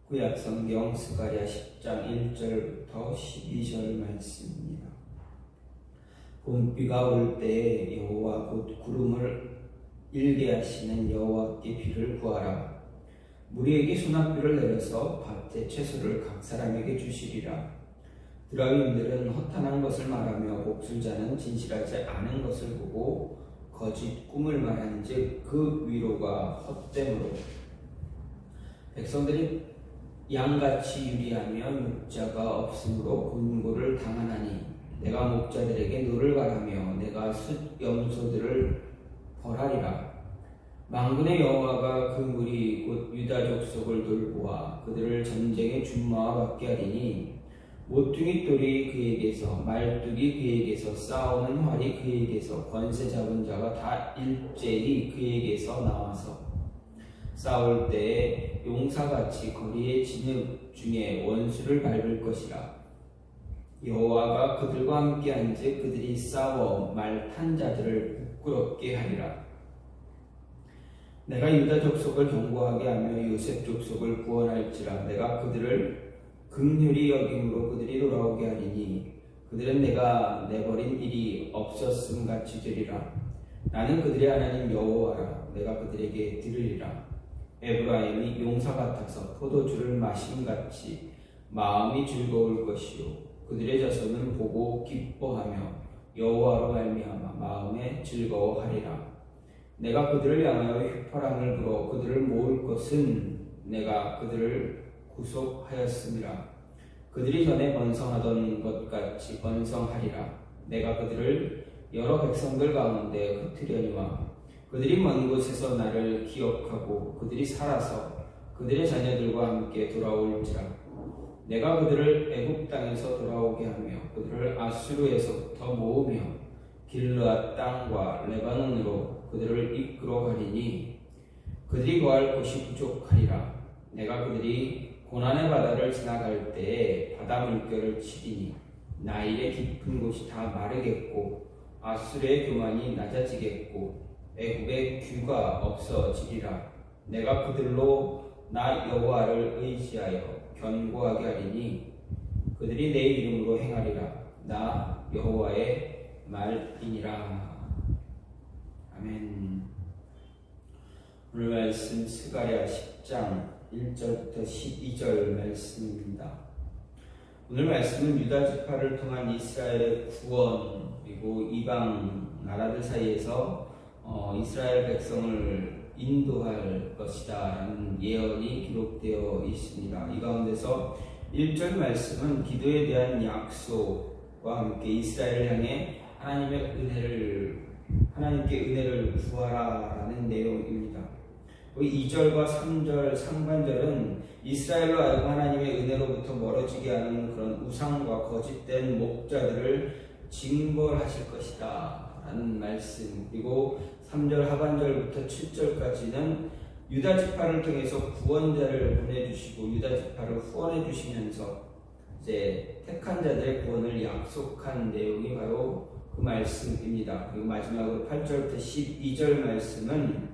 구약성경 스가랴 10장 1절부터 12절 말씀입니다. 봄비가 올 때에 여호와 곧 구름을 일게 하시는 여호와께 비를 구하라. 무리에게 소낙비를 내려서 밭에 채소를 각 사람에게 주시리라. 드라위인들은 허탄한 것을 말하며 목술자는 진실하지 않은 것을 보고 거짓 꿈을 말한즉 그 위로가 헛됨으로 백성들이 양같이 유리하며 육자가 없으므로 곤고를 당하나니 내가 목자들에게 노를 바라며 내가 숫 염소들을 벌하리라. 만군의 여호와가 그 무리 곧 유다 족속을 돌보아 그들을 전쟁의 준마와 받게 하리니 모퉁이 돌이 그에게서 말뚝이 그에게서 싸우는 활이 그에게서 권세 잡은 자가 다 일제히 그에게서 나와서 싸울 때에 용사같이 거리의 진흙 중에 원수를 밟을 것이라. 여호와가 그들과 함께한즉 그들이 싸워 말탄 자들을 부끄럽게 하리라. 내가 유다 족속을 견고하게 하며 요셉 족속을 구원할지라. 내가 그들을 긍휼히 여김으로 그들이 돌아오게 하리니 그들은 내가 내버린 일이 없었음 같이 되리라. 나는 그들의 하나님 여호와라. 내가 그들에게 들으리라. 에브라임이 용사 같아서 포도주를 마심같이 마음이 즐거울 것이요 그들의 자손은 보고 기뻐하며 여호와로 말미암아 마음에 즐거워하리라. 내가 그들을 향하여 휘파람을 불어 그들을 모을 것은 내가 그들을 구속하였음이라. 그들이 전에 번성하던 것 같이 번성하리라. 내가 그들을 여러 백성들 가운데 흩으려니와 그들이 먼 곳에서 나를 기억하고 그들이 살아서 그들의 자녀들과 함께 돌아올지라. 내가 그들을 애굽 땅에서 돌아오게 하며 그들을 아수르에서부터 모으며 길르앗 땅과 레바논으로 그들을 이끌어 가리니 그들이 거할 곳이 부족하리라. 내가 그들이 고난의 바다를 지나갈 때에 바다 물결을 치리니 나일의 깊은 곳이 다 마르겠고 아수르의 교만이 낮아지겠고 애굽의 규가 없어지리라. 내가 그들로 나 여호와를 의지하여 견고하게 하리니 그들이 내 이름으로 행하리라. 나 여호와의 말이니라. 아멘. 오늘 말씀 스가랴 10장 1절부터 12절 말씀입니다. 오늘 말씀은 유다 지파를 통한 이스라엘의 구원 그리고 이방 나라들 사이에서 이스라엘 백성을 인도할 것이다 라는 예언이 기록되어 있습니다. 이 가운데서 1절 말씀은 기도에 대한 약속과 함께 이스라엘을 향해 하나님께 은혜를 구하라 라는 내용입니다. 2절과 3절 상반절은 이스라엘로 하여금 하나님의 은혜로부터 멀어지게 하는 그런 우상과 거짓된 목자들을 징벌하실 것이다 라는 말씀, 그리고 3절 하반절부터 7절까지는 유다 지파를 통해서 구원자를 보내주시고 유다 지파를 후원해 주시면서 이제 택한 자들의 구원을 약속한 내용이 바로 그 말씀입니다. 그리고 마지막으로 8절부터 12절 말씀은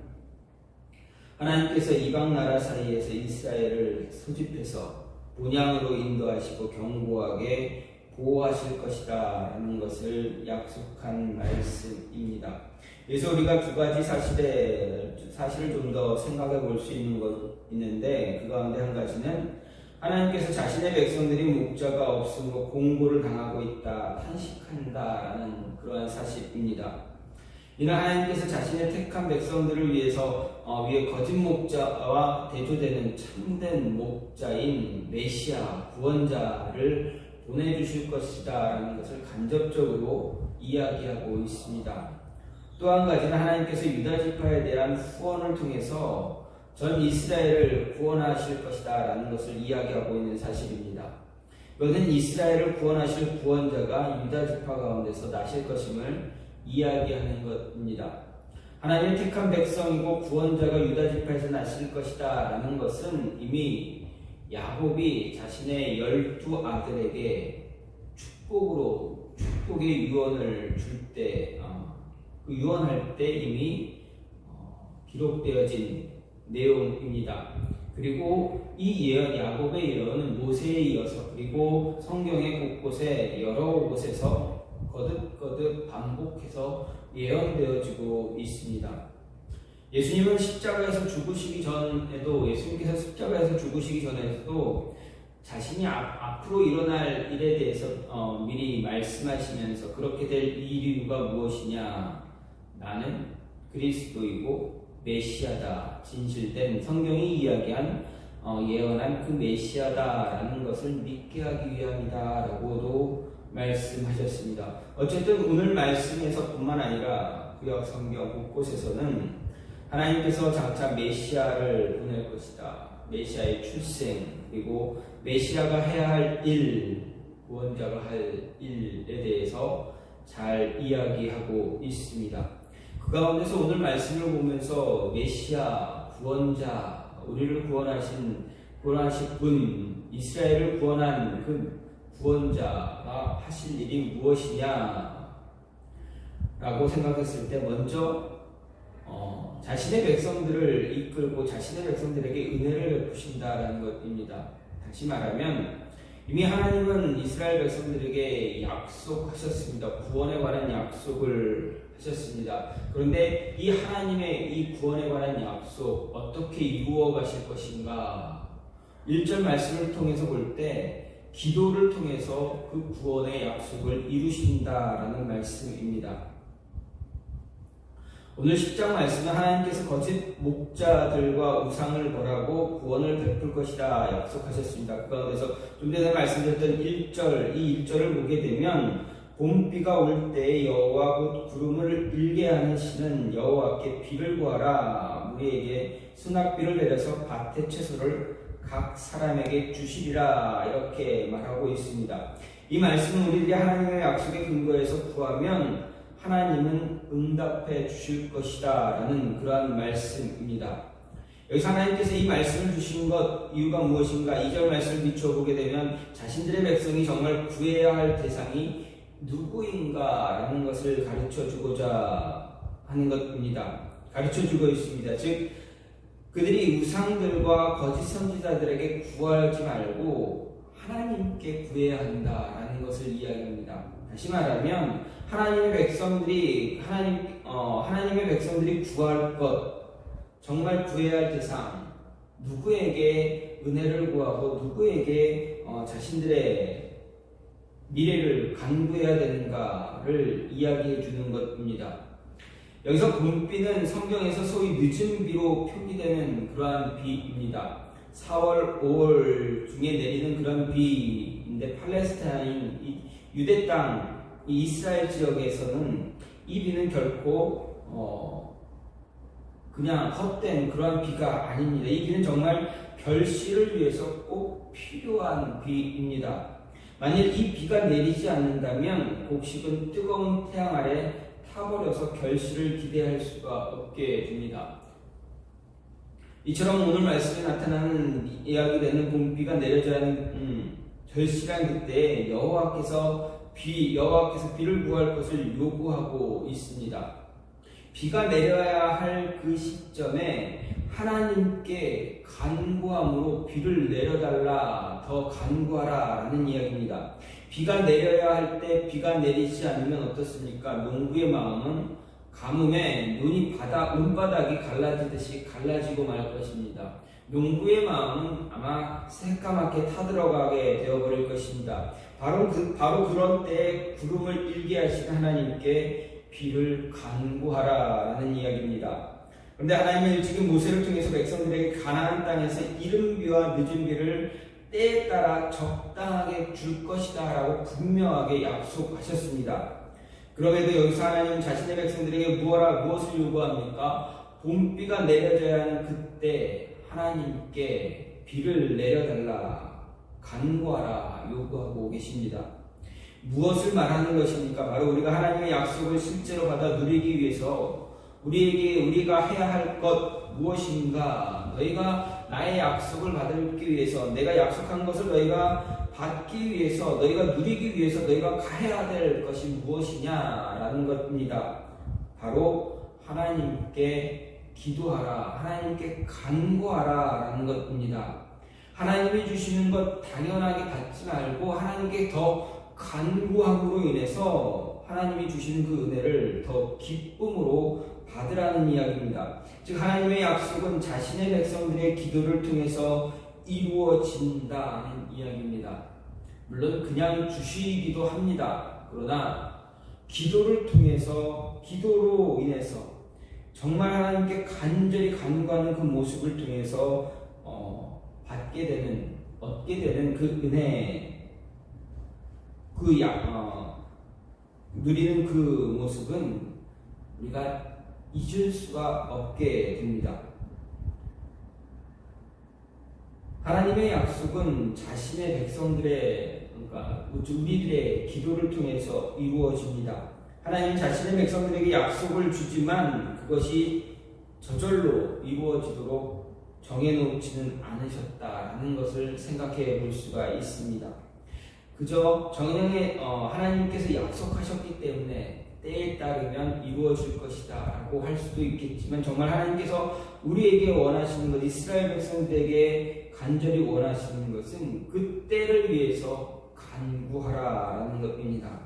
하나님께서 이방 나라 사이에서 이스라엘을 소집해서 본향으로 인도하시고 견고하게 보호하실 것이다 라는 것을 약속한 말씀입니다. 그래서 우리가 두 가지 사실을 좀 더 생각해 볼 수 있는데 그 가운데 한 가지는 하나님께서 자신의 백성들이 목자가 없으므로 공고를 당하고 있다, 탄식한다 라는 그러한 사실입니다. 이는 하나님께서 자신의 택한 백성들을 위해서 위에 거짓 목자와 대조되는 참된 목자인 메시아 구원자를 보내주실 것이다 라는 것을 간접적으로 이야기하고 있습니다. 또 한 가지는 하나님께서 유다 지파에 대한 후원을 통해서 전 이스라엘을 구원하실 것이다 라는 것을 이야기하고 있는 사실입니다. 이것은 이스라엘을 구원하실 구원자가 유다 지파 가운데서 나실 것임을 이야기하는 것입니다. 하나님의 택한 백성이고 구원자가 유다 지파에서 나실 것이다 라는 것은 이미 야곱이 자신의 12 아들에게 축복의 유언을 줄 때, 그 유언할 때 이미 기록되어진 내용입니다. 그리고 이 예언, 야곱의 예언은 모세에 이어서 그리고 성경의 곳곳에 여러 곳에서 거듭거듭 반복해서 예언되어지고 있습니다. 예수님은 십자가에서 죽으시기 전에도 예수님께서 십자가에서 죽으시기 전에도 자신이 앞으로 일어날 일에 대해서 미리 말씀하시면서 그렇게 될 이유가 무엇이냐, 나는 그리스도이고 메시아다, 진실된 성경이 이야기한 예언한 그 메시아다라는 것을 믿게 하기 위함이다 라고도 말씀하셨습니다. 어쨌든 오늘 말씀에서 뿐만 아니라 구약 성경 곳곳에서는 하나님께서 장차 메시아를 보낼 것이다, 메시아의 출생, 그리고 메시아가 해야 할 일, 구원자가 할 일에 대해서 잘 이야기하고 있습니다. 그 가운데서 오늘 말씀을 보면서 메시아, 구원자, 우리를 구원하신 분, 이스라엘을 구원한 그 구원자가 하실 일이 무엇이냐 라고 생각했을 때 먼저 자신의 백성들을 이끌고 자신의 백성들에게 은혜를 베푸신다라는 것입니다. 다시 말하면 이미 하나님은 이스라엘 백성들에게 약속하셨습니다. 구원에 관한 약속을 하셨습니다. 그런데 이 하나님의 이 구원에 관한 약속 어떻게 이루어 가실 것인가? 1절 말씀을 통해서 볼 때 기도를 통해서 그 구원의 약속을 이루신다라는 말씀입니다. 오늘 10장 말씀은 하나님께서 거짓 목자들과 우상을 벌하고 구원을 베풀 것이다 약속하셨습니다. 그 가운데서 좀 전에 말씀드렸던 1절, 이 1절을 보게 되면 봄비가 올 때 여호와 곧 구름을 일게 하는 신은 여호와께 비를 구하라, 우리에게 수낙비를 내려서 밭의 채소를 각 사람에게 주시리라, 이렇게 말하고 있습니다. 이 말씀은 우리들이 하나님의 약속에 근거해서 구하면 하나님은 응답해 주실 것이다 라는 그러한 말씀입니다. 여기서 하나님께서 이 말씀을 주신 것 이유가 무엇인가? 2절 말씀을 비춰보게 되면 자신들의 백성이 정말 구해야 할 대상이 누구인가 라는 것을 가르쳐 주고자 하는 것입니다. 가르쳐 주고 있습니다. 즉 그들이 우상들과 거짓 선지자들에게 구하지 말고 하나님께 구해야 한다라는 것을 이야기합니다. 다시 말하면 하나님의 백성들이 구할 것, 정말 구해야 할 대상, 누구에게 은혜를 구하고 누구에게 자신들의 미래를 간구해야 되는가를 이야기해 주는 것입니다. 여기서 봄비는 성경에서 소위 늦은 비로 표기되는 그러한 비입니다. 4월, 5월 중에 내리는 그런 비인데 팔레스타인, 유대 땅, 이 이스라엘 지역에서는 이 비는 결코 그냥 헛된 그러한 비가 아닙니다. 이 비는 정말 결실을 위해서 꼭 필요한 비입니다. 만일 이 비가 내리지 않는다면 곡식은 뜨거운 태양 아래 타버려서 결실을 기대할 수가 없게 됩니다. 이처럼 오늘 말씀에 나타나는 이야기되는 봄비가 내려져야 하는 절실한 그때 여호와께서 비를 구할 것을 요구하고 있습니다. 비가 내려야 할 그 시점에 하나님께 간구함으로 비를 내려달라, 더 간구하라 라는 이야기입니다. 비가 내려야 할 때 비가 내리지 않으면 어떻습니까? 농부의 마음은 가뭄에 눈바닥이 갈라지듯이 갈라지고 말 것입니다. 농부의 마음은 아마 새까맣게 타들어가게 되어버릴 것입니다. 바로 그런 때에 구름을 일게 하신 하나님께 비를 간구하라라는 이야기입니다. 그런데 하나님은 일찍이 모세를 통해서 백성들에게 가나안 땅에서 이른 비와 늦은 비를 때에 따라 적당하게 줄 것이다 라고 분명하게 약속하셨습니다. 그럼에도 여기서 하나님은 자신의 백성들에게 무엇을 요구합니까? 봄비가 내려져야 하는 그때 하나님께 비를 내려달라, 간구하라 요구하고 계십니다. 무엇을 말하는 것입니까? 바로 우리가 하나님의 약속을 실제로 받아 누리기 위해서 우리가 해야 할 것 무엇인가? 너희가 나의 약속을 받기 위해서, 내가 약속한 것을 너희가 받기 위해서, 너희가 누리기 위해서 너희가 해야 될 것이 무엇이냐라는 것입니다. 바로 하나님께 기도하라, 하나님께 간구하라 라는 것입니다. 하나님이 주시는 것 당연하게 받지 말고 하나님께 더 간구함으로 인해서 하나님이 주시는 그 은혜를 더 기쁨으로 받으라는 이야기입니다. 즉 하나님의 약속은 자신의 백성들의 기도를 통해서 이루어진다는 이야기입니다. 물론 그냥 주시기도 합니다. 그러나 기도를 통해서, 기도로 인해서 정말 하나님께 간절히 간구하는 그 모습을 통해서 얻게 되는 그 은혜, 누리는 그 모습은 우리가 잊을 수가 없게 됩니다. 하나님의 약속은 자신의 백성들의, 그러니까 우리들의 기도를 통해서 이루어집니다. 하나님 자신의 백성들에게 약속을 주지만 그것이 저절로 이루어지도록 정해놓지는 않으셨다라는 것을 생각해 볼 수가 있습니다. 그저 하나님께서 약속하셨기 때문에 때에 따르면 이루어질 것이다 라고 할 수도 있겠지만, 정말 하나님께서 우리에게 원하시는 것, 이스라엘 백성들에게 간절히 원하시는 것은 그 때를 위해서 간구하라 라는 것입니다.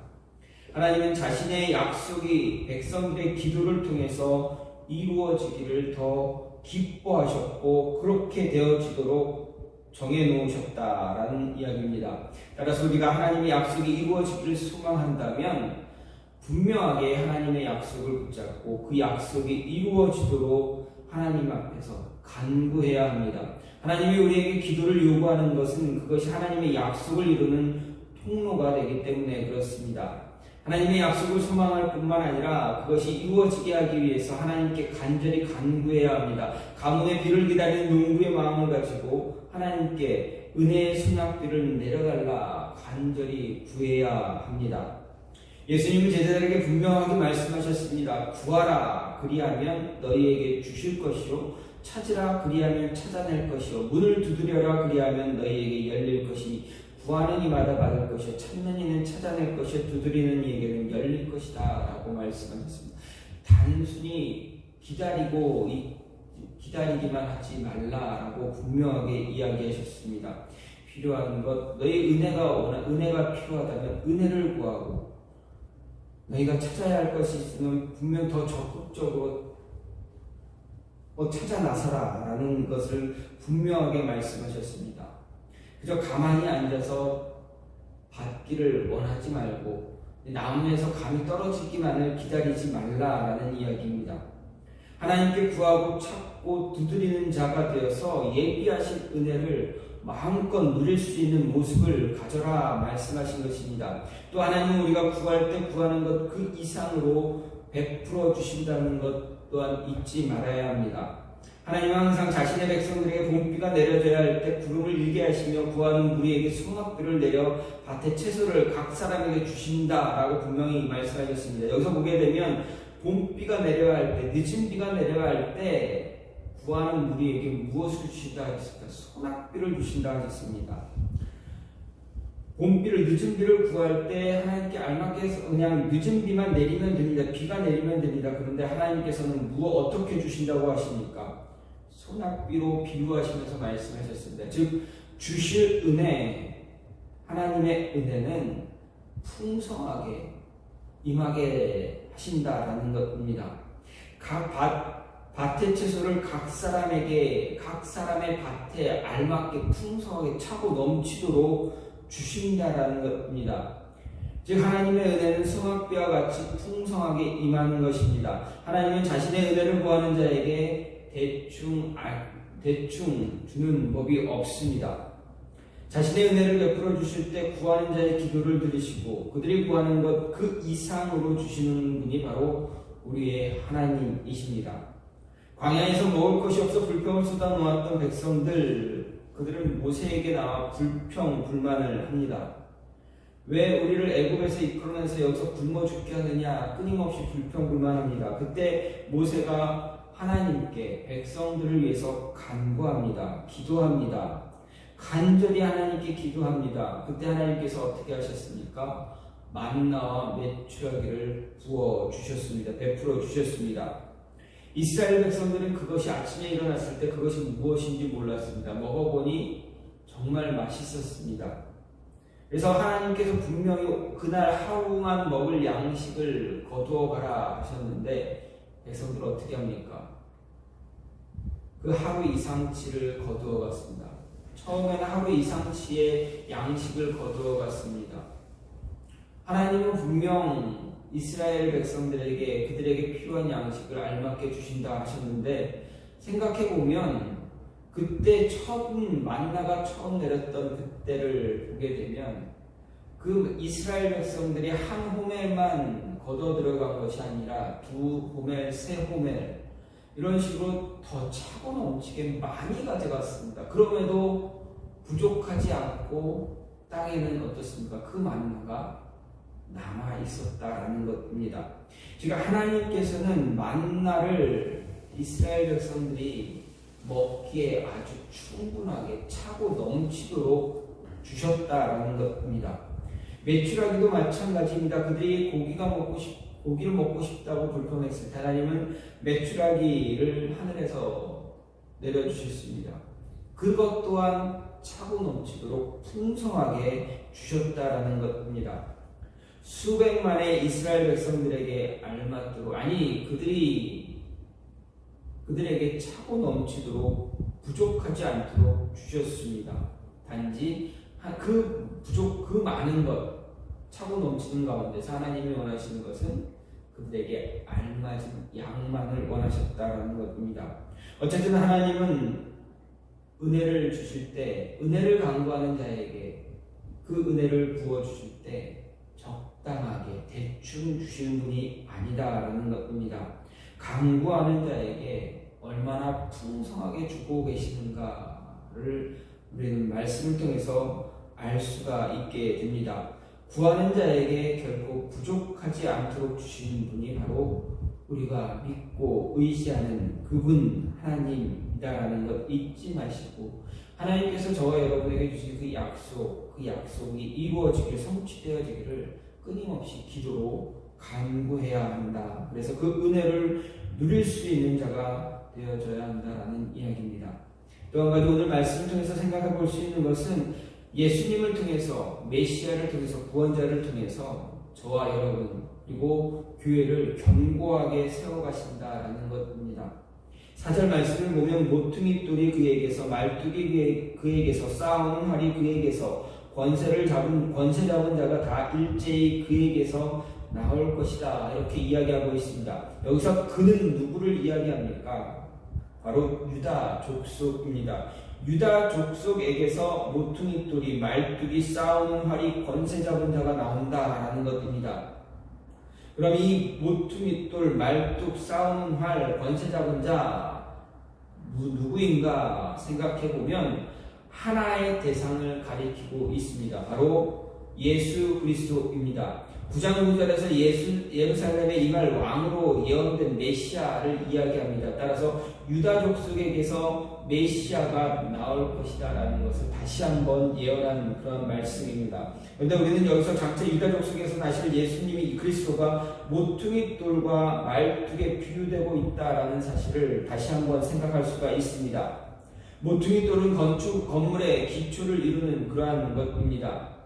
하나님은 자신의 약속이 백성들의 기도를 통해서 이루어지기를 더 기뻐하셨고 그렇게 되어지도록 정해놓으셨다라는 이야기입니다. 따라서 우리가 하나님의 약속이 이루어지기를 소망한다면 분명하게 하나님의 약속을 붙잡고 그 약속이 이루어지도록 하나님 앞에서 간구해야 합니다. 하나님이 우리에게 기도를 요구하는 것은 그것이 하나님의 약속을 이루는 통로가 되기 때문에 그렇습니다. 하나님의 약속을 소망할 뿐만 아니라 그것이 이루어지게 하기 위해서 하나님께 간절히 간구해야 합니다. 가뭄의 비를 기다리는 농부의 마음을 가지고 하나님께 은혜의 수납비를 내려달라 간절히 구해야 합니다. 예수님은 제자들에게 분명하게 말씀하셨습니다. 구하라, 그리하면 너희에게 주실 것이요, 찾으라, 그리하면 찾아낼 것이요, 문을 두드려라, 그리하면 너희에게 열릴 것이니 구하는 이마다 받을 것이요, 찾는 이는 찾아낼 것이요, 두드리는 이에게는 열릴 것이다 라고 말씀하셨습니다. 단순히 기다리기만 하지 말라라고 분명하게 이야기하셨습니다. 필요한 것, 너희 은혜가 필요하다면 은혜를 구하고, 너희가 찾아야 할 것이 있으면 분명 더 적극적으로 찾아 나서라 라는 것을 분명하게 말씀하셨습니다. 그저 가만히 앉아서 받기를 원하지 말고 나무에서 감이 떨어지기만을 기다리지 말라라는 이야기입니다. 하나님께 구하고 찾고 두드리는 자가 되어서 예비하신 은혜를 마음껏 누릴 수 있는 모습을 가져라 말씀하신 것입니다. 또 하나님은 우리가 구할 때 구하는 것 그 이상으로 베풀어 주신다는 것 또한 잊지 말아야 합니다. 하나님은 항상 자신의 백성들에게 봄비가 내려져야 할 때 구름을 일게 하시며 구하는 무리에게 수확비를 내려 밭의 채소를 각 사람에게 주신다라고 분명히 말씀하셨습니다. 여기서 보게 되면 봄비가 내려야 할 때, 늦은 비가 내려야 할 때 구하는 무리에게 무엇을 주신다 하셨습니까? 소낙비를 주신다 하셨습니다. 봄비를, 늦은 비를 구할 때 하나님께 알맞게 해서 그냥 늦은 비만 내리면 됩니다. 비가 내리면 됩니다. 그런데 하나님께서는 어떻게 주신다고 하십니까? 소낙비로 비유하시면서 말씀하셨습니다. 즉 주실 은혜, 하나님의 은혜는 풍성하게 임하게 하신다라는 것입니다. 각 밭의 채소를 각 사람의 밭에 알맞게 풍성하게 차고 넘치도록 주신다라는 것입니다. 즉 하나님의 은혜는 수확비와 같이 풍성하게 임하는 것입니다. 하나님은 자신의 은혜를 구하는 자에게 대충 주는 법이 없습니다. 자신의 은혜를 베풀어 주실 때 구하는 자의 기도를 들으시고 그들이 구하는 것 그 이상으로 주시는 분이 바로 우리의 하나님이십니다. 광야에서 먹을 것이 없어 불평을 쏟아 놓았던 백성들, 그들은 모세에게 나와 불평불만을 합니다. 왜 우리를 애굽에서 이끌어내서 여기서 굶어 죽게 하느냐, 끊임없이 불평불만합니다. 그때 모세가 하나님께 백성들을 위해서 간구합니다. 기도합니다. 간절히 하나님께 기도합니다. 그때 하나님께서 어떻게 하셨습니까? 만나와 메추라기를 부어 주셨습니다. 베풀어 주셨습니다. 이스라엘 백성들은 그것이 아침에 일어났을 때 그것이 무엇인지 몰랐습니다. 먹어보니 정말 맛있었습니다. 그래서 하나님께서 분명히 그날 하루만 먹을 양식을 거두어 가라 하셨는데 백성들 어떻게 합니까? 그 하루 이상치를 거두어 갔습니다. 처음에는 하루 이상치의 양식을 거두어 갔습니다. 하나님은 분명 이스라엘 백성들에게 그들에게 필요한 양식을 알맞게 주신다 하셨는데 생각해보면 그때 만나가 처음 내렸던 그때를 보게 되면 그 이스라엘 백성들이 한 호멜만 거둬 들어간 것이 아니라 2호멜, 3호멜 이런 식으로 더 차고 넘치게 많이 가져갔습니다. 그럼에도 부족하지 않고 땅에는 어떻습니까? 그 만나가 남아 있었다라는 것입니다. 지금 하나님께서는 만나를 이스라엘 백성들이 먹기에 아주 충분하게 차고 넘치도록 주셨다라는 것입니다. 메추라기도 마찬가지입니다. 그들이 고기를 먹고 싶다고 불평했을 때 하나님은 메추라기를 하늘에서 내려주셨습니다. 그것 또한 차고 넘치도록 풍성하게 주셨다라는 것입니다. 수백만의 이스라엘 백성들에게 알맞도록 그들에게 차고 넘치도록 부족하지 않도록 주셨습니다. 단지 그 많은 것 차고 넘치는 가운데서 하나님이 원하시는 것은 그들에게 알맞은 양만을 원하셨다는 것입니다. 어쨌든 하나님은 은혜를 주실 때 은혜를 간구하는 자에게 그 은혜를 부어주실 때 적당하게 대충 주시는 분이 아니다라는 것입니다. 간구하는 자에게 얼마나 풍성하게 주고 계시는가를 우리는 말씀을 통해서 알 수가 있게 됩니다. 구하는 자에게 결코 부족하지 않도록 주시는 분이 바로 우리가 믿고 의지하는 그분 하나님이다라는 것 잊지 마시고 하나님께서 저와 여러분에게 주신 그 약속이 이루어지길 성취되어지기를 끊임없이 기도로 간구해야 한다. 그래서 그 은혜를 누릴 수 있는 자가 되어져야 한다라는 이야기입니다. 또 한 가지 오늘 말씀을 통해서 생각해 볼 수 있는 것은 예수님을 통해서 메시아를 통해서 구원자를 통해서 저와 여러분 그리고 교회를 견고하게 세워가신다라는 것입니다. 4절 말씀을 보면 모퉁이 돌이 그에게서 말뚝이 그에게서 싸우는 활이 그에게서 권세 잡은 자가 다 일제히 그에게서 나올 것이다 이렇게 이야기하고 있습니다. 여기서 그는 누구를 이야기합니까? 바로 유다 족속입니다. 유다 족속에게서 모퉁이 돌이 말뚝이 싸우는 활이 권세 잡은 자가 나온다라는 것입니다. 그럼 이 모퉁이 돌 말뚝 싸우는 활 권세 잡은 자 누구인가 생각해 보면 하나의 대상을 가리키고 있습니다. 바로 예수 그리스도입니다. 9장 9절에서 예루살렘에 임할 왕으로 예언된 메시아를 이야기합니다. 따라서 유다 족속에게서 메시아가 나올 것이다 라는 것을 다시 한번 예언한 그런 말씀입니다. 그런데 우리는 여기서 장차 유다 족속에서 나실 예수님이 그리스도가 모퉁이 돌과 말뚝에 비유되고 있다라는 사실을 다시 한번 생각할 수가 있습니다. 모퉁이 돌은 건물의 기초를 이루는 그러한 것입니다.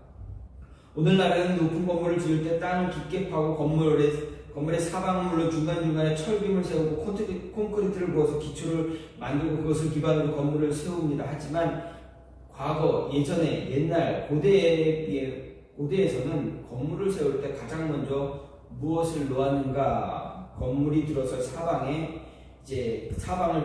오늘날에는 높은 건물을 지을 때 땅을 깊게 파고 건물의 사방물로 중간중간에 철빔을 세우고 콘크리트를 부어서 기초를 만들고 그것을 기반으로 건물을 세웁니다. 하지만 옛날 고대에서는 건물을 세울 때 가장 먼저 무엇을 놓았는가? 건물이 들어서 사방을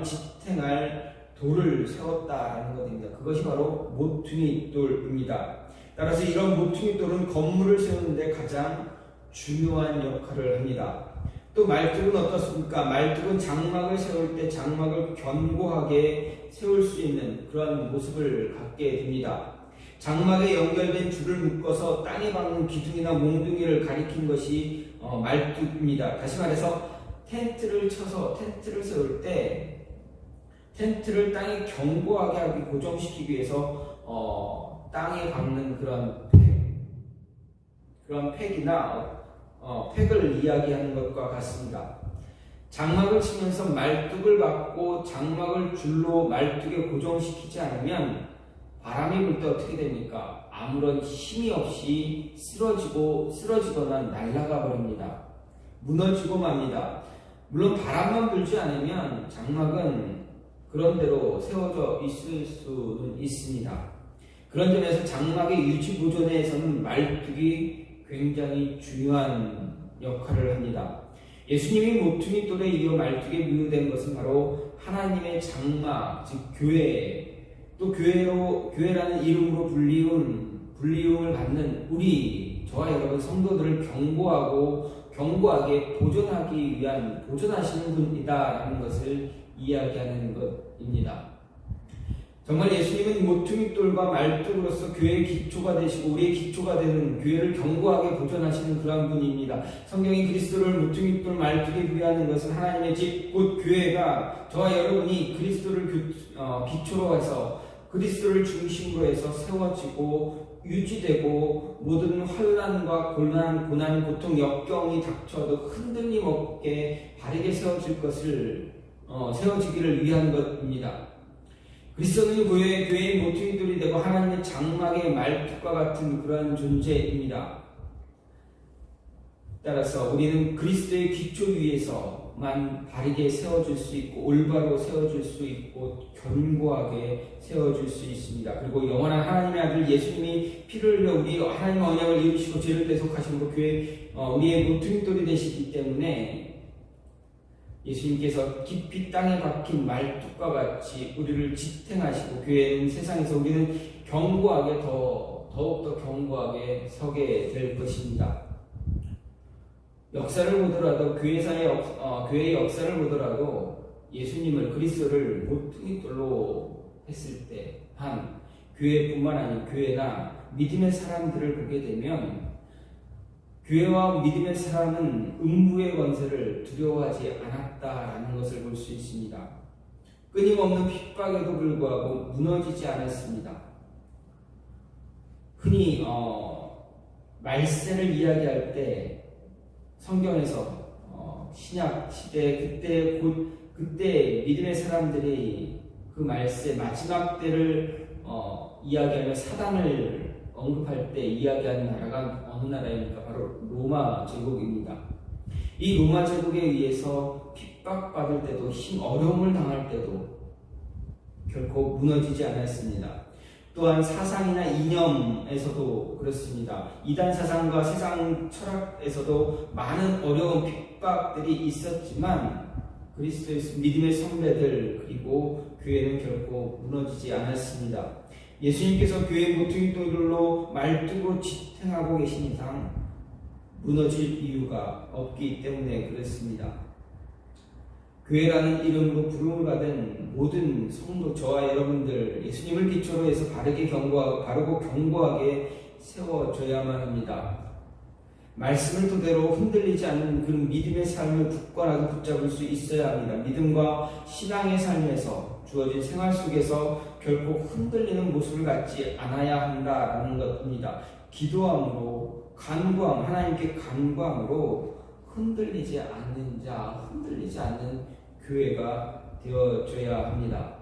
지탱할 돌을 세웠다라는 것입니다. 그것이 바로 모퉁이 돌입니다. 따라서 이런 모퉁이 돌은 건물을 세우는데 가장 중요한 역할을 합니다. 또 말뚝은 어떻습니까? 말뚝은 장막을 세울 때 장막을 견고하게 세울 수 있는 그런 모습을 갖게 됩니다. 장막에 연결된 줄을 묶어서 땅에 박는 기둥이나 몽둥이를 가리킨 것이 말뚝입니다. 다시 말해서 텐트를 세울 때 텐트를 땅에 견고하게 하기 고정시키기 위해서 땅에 박는 그런 팩이나 팩을 이야기하는 것과 같습니다. 장막을 치면서 말뚝을 받고 장막을 줄로 말뚝에 고정시키지 않으면 바람이 불 때 어떻게 됩니까? 아무런 힘이 없이 쓰러지거나 날아가 버립니다. 무너지고 맙니다. 물론 바람만 불지 않으면 장막은 그런 대로 세워져 있을 수는 있습니다. 그런 점에서 장막의 유지 보존에서는 말뚝이 굉장히 중요한 역할을 합니다. 예수님이 모퉁이 돌에 이어 말뚝에 미우된 것은 바로 하나님의 장막, 즉 교회, 또 교회라는 이름으로 불리움을 받는 우리, 저와 여러분 성도들을 견고하게 보존하시는 분이다라는 것을 이야기하는 것입니다. 정말 예수님은 모퉁이돌과 말뚝으로서 교회의 기초가 되시고 우리의 기초가 되는 교회를 견고하게 보존하시는 그러한 분입니다. 성경이 그리스도를 모퉁이돌 말뚝에 비유하는 것은 하나님의 집, 곧 교회가 저와 여러분이 그리스도를 기초로 해서 그리스도를 중심으로 해서 세워지고 유지되고 모든 환난과 고난, 고통, 역경이 닥쳐도 흔들림 없게 바르게 세워지기를 위한 것입니다. 그리스도는 교회의 모퉁이돌이 되고 하나님의 장막의 말뚝과 같은 그러한 존재입니다. 따라서 우리는 그리스도의 기초 위에서만 바르게 세워질 수 있고 올바로 세워질 수 있고 견고하게 세워질 수 있습니다. 그리고 영원한 하나님의 아들 예수님이 피를 흘려 우리 하나님의 언약을 이루시고 죄를 대속하심으로 우리의 모퉁이돌이 되시기 때문에 예수님께서 깊이 땅에 박힌 말뚝과 같이 우리를 지탱하시고 교회는 세상에서 우리는 더욱더 견고하게 서게 될 것입니다. 역사를 보더라도 교회의 역사를 보더라도 예수님을 그리스도를 모퉁이돌로 했을 때 한 교회뿐만 아닌 교회나 믿음의 사람들을 보게 되면 교회와 믿음의 사람은 음부의 권세를 두려워하지 않았다라는 것을 볼 수 있습니다. 끊임없는 핍박에도 불구하고 무너지지 않았습니다. 흔히 말세를 이야기할 때 성경에서 신약 시대 그때 믿음의 사람들이 그 말세 마지막 때를 이야기하며 사단을 언급할 때 이야기하는 나라가 어느 나라입니까? 바로 로마 제국입니다. 이 로마 제국에 의해서 핍박받을 때도 어려움을 당할 때도 결코 무너지지 않았습니다. 또한 사상이나 이념에서도 그렇습니다. 이단 사상과 세상 철학에서도 많은 어려운 핍박들이 있었지만 그리스도의 믿음의 선배들 그리고 교회는 결코 무너지지 않았습니다. 예수님께서 교회 모퉁이돌로 말뚝으로 지탱하고 계신 이상 무너질 이유가 없기 때문에 그렇습니다. 교회라는 이름으로 부름을 받은 모든 성도 저와 여러분들 예수님을 기초로 해서 바르고 견고하게 세워져야만 합니다. 말씀을 토대로 흔들리지 않는 그런 믿음의 삶을 굳건하게 붙잡을 수 있어야 합니다. 믿음과 신앙의 삶에서 주어진 생활 속에서 결코 흔들리는 모습을 갖지 않아야 한다라는 것입니다. 기도함으로 하나님께 간구함으로 흔들리지 않는 교회가 되어줘야 합니다.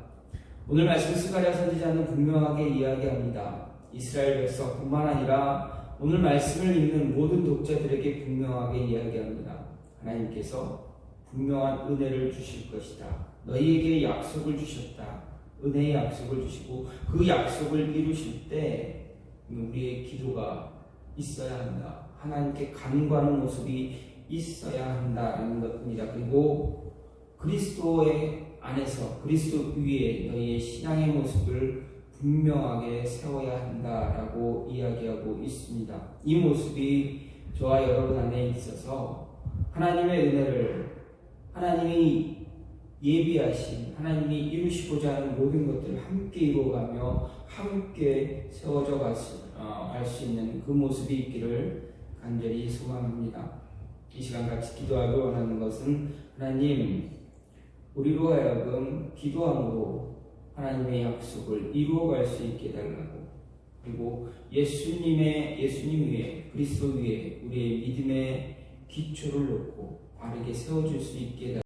오늘 말씀 스가랴 선지자는 분명하게 이야기합니다. 이스라엘 백성뿐만 아니라 오늘 말씀을 읽는 모든 독자들에게 분명하게 이야기합니다. 하나님께서 분명한 은혜를 주실 것이다. 너희에게 약속을 주셨다. 은혜의 약속을 주시고 그 약속을 이루실 때 우리의 기도가 있어야 한다. 하나님께 간구하는 모습이 있어야 한다는 것입니다. 그리고 그리스도의 안에서 그리스도 위에 너희의 신앙의 모습을 분명하게 세워야 한다라고 이야기하고 있습니다. 이 모습이 저와 여러분 안에 있어서 하나님의 은혜를 하나님이 예비하신 하나님이 이루시고자 하는 모든 것들을 함께 이루어가며 함께 세워져 갈 수 있는 그 모습이 있기를 간절히 소망합니다. 이 시간 같이 기도하기 원하는 것은 하나님 우리로 하여금 기도함으로 하나님의 약속을 이루어갈 수 있게 해달라고 그리고 예수님 위에 그리스도 위에 우리의 믿음의 기초를 놓고 바르게 세워줄 수 있게 해달라고